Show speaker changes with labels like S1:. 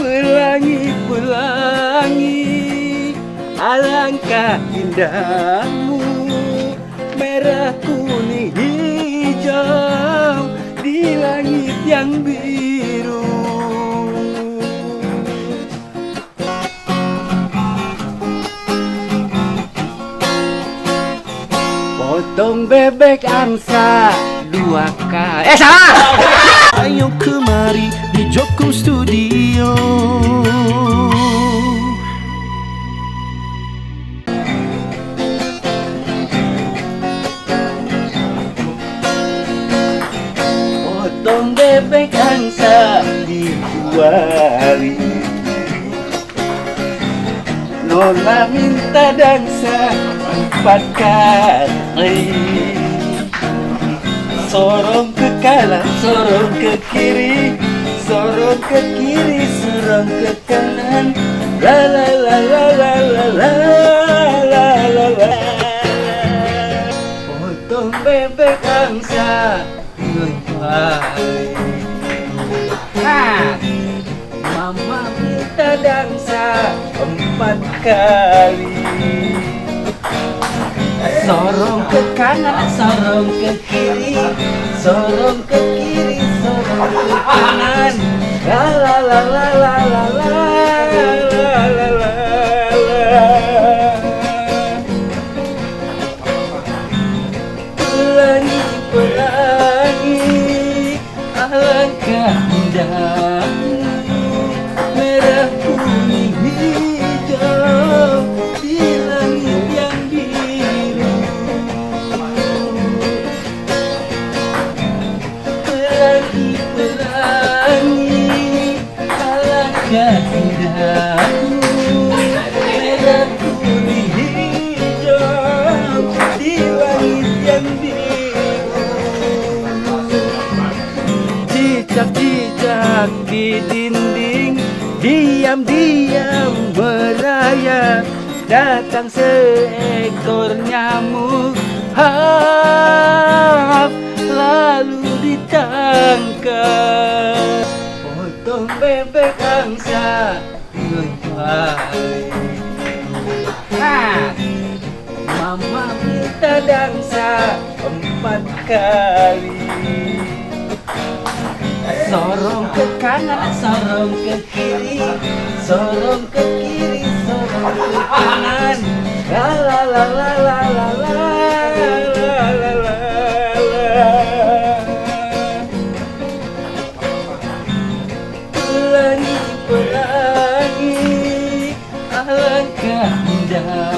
S1: Pelangi, pelangi, alangkah indahmu, merah, kuning, hijau di langit yang biru. Potong bebek angsa 2 kali. Salah!
S2: Ayo kemari di Jokum Studio.
S1: Potong bebek angsa di 2 hari. Nona minta dansa 4 kali. Sorong ke kanan, sorong ke kiri, sorong ke kiri, sorong ke kanan. La la la la la la la la la la. Potong bebek angsa 2 hari. Mama minta dansa 4 kali. Sorong ke kanan, sorong ke kiri, sorong ke kiri, sorong ke kanan. La la la la la la la la la la. Pelangi, pelangi, alangkah indahmu, merah, kuning, hijau di langit yang biru. Pelangi, pelangi, alangkah indahmu, merah, kuning, hijau di langit yang biru. Cicak-cicak di dinding, diam-diam merayap. Datang seekor nyamuk, lalu ditangkap. Potong bebek angsa 2 hari. Mama minta dansa 4 kali. Sorong ke kanan, sorong ke kiri, sorong ke kiri, sorong ke kanan. La la la la la la la la la la. Pelangi, pelangi, alangkah indah.